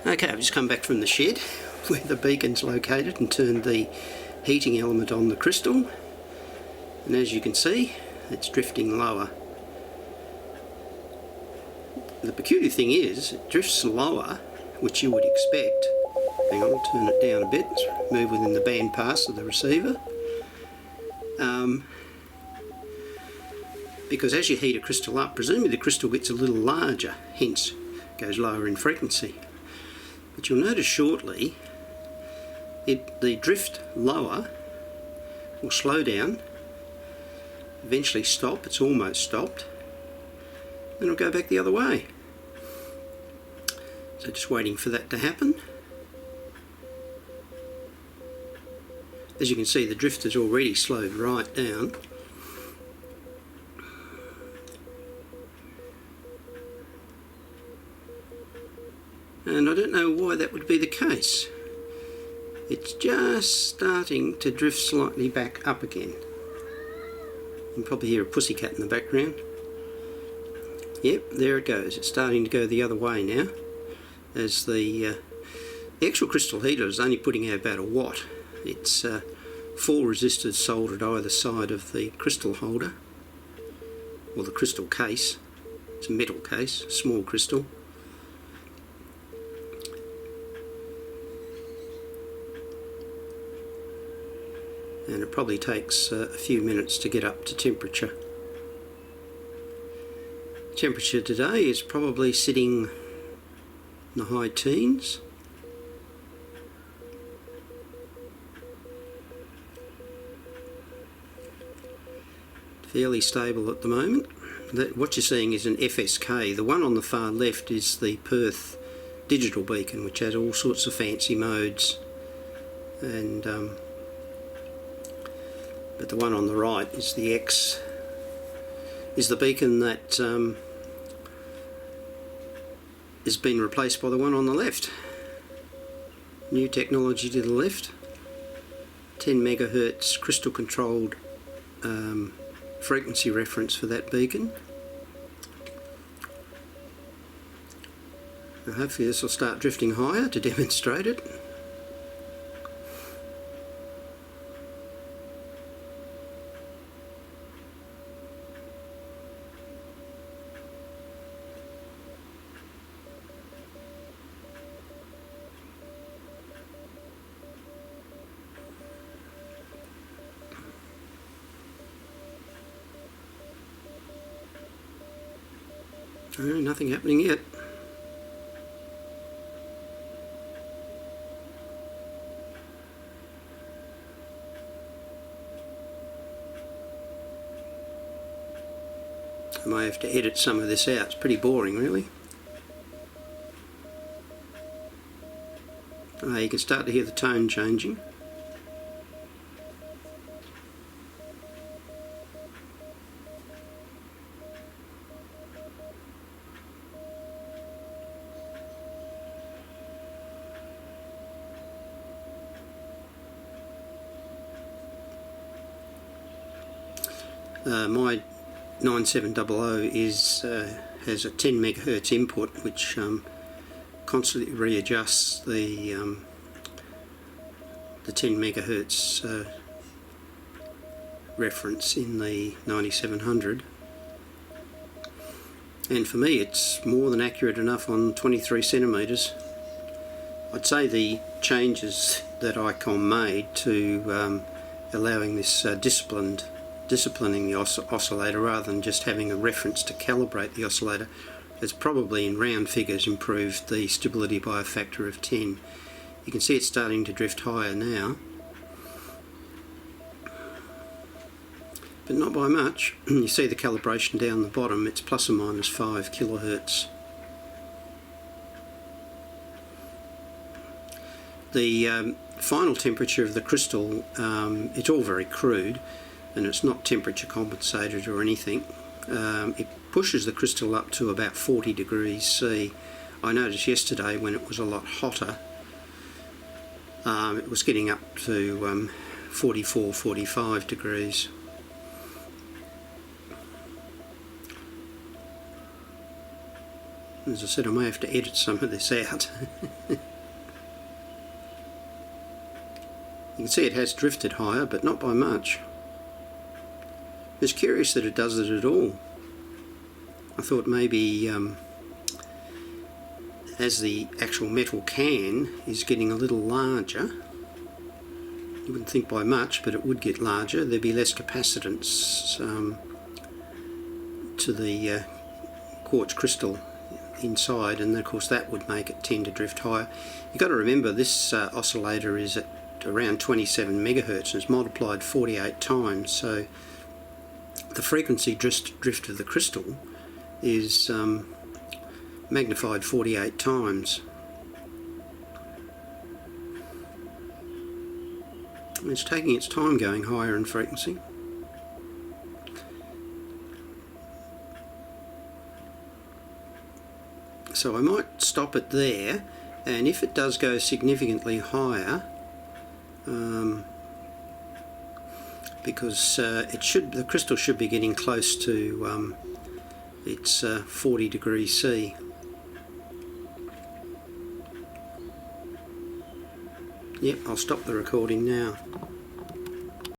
Okay, I've just come back from the shed where the beacon's located and turned the heating element on the crystal, and as you can see it's drifting lower. The peculiar thing is it drifts lower, which you would expect. Hang on, I'll turn it down a bit, move within the band pass of the receiver. Because as you heat a crystal up, presumably the crystal gets a little larger, hence goes lower in frequency. But you'll notice shortly the drift lower will slow down, eventually stop. It's almost stopped, then it'll go back the other way. So just waiting for that to happen. As you can see, the drift has already slowed right down. And I don't know why that would be the case. It's just starting to drift slightly back up again. You can probably hear a pussycat in the background. Yep, there it goes. It's starting to go the other way now. As the actual crystal heater is only putting out about a watt. It's 4 resistors soldered either side of the crystal holder, or the crystal case. It's a metal case, small crystal. And it probably takes a few minutes to get up to temperature. Temperature today is probably sitting in the high teens. Fairly stable at the moment. What you're seeing is an FSK. The one on the far left is the Perth digital beacon, which has all sorts of fancy modes, and but the one on the right is the X, is the beacon that has been replaced by the one on the left. New technology to the left, 10 megahertz crystal controlled frequency reference for that beacon. Now hopefully this will start drifting higher to demonstrate it. Oh, nothing happening yet. I may have to edit some of this out. It's pretty boring, really. You can start to hear the tone changing. My 9700 has a 10 megahertz input, which constantly readjusts the 10 megahertz reference in the 9700, and for me it's more than accurate enough on 23 centimeters. I'd say the changes that ICOM made to allowing this disciplining the oscillator rather than just having a reference to calibrate the oscillator has probably in round figures improved the stability by a factor of 10. You can see it's starting to drift higher now, but not by much. You see the calibration down the bottom, it's plus or minus 5 kilohertz. The final temperature of the crystal, it's all very crude, and it's not temperature compensated or anything. It pushes the crystal up to about 40 degrees C. I noticed yesterday when it was a lot hotter, it was getting up to 44, 45 degrees. As I said, I may have to edit some of this out. You can see it has drifted higher, but not by much. It's curious that it does it at all. I thought maybe as the actual metal can is getting a little larger, you wouldn't think by much, but it would get larger. There'd be less capacitance to the quartz crystal inside, and of course that would make it tend to drift higher. You've got to remember this oscillator is at around 27 megahertz and it's multiplied 48 times, so the frequency drift of the crystal is magnified 48 times. It's taking its time going higher in frequency. So I might stop it there, and if it does go significantly higher, because the crystal should be getting close to its 40 degrees C. Yep, I'll stop the recording now.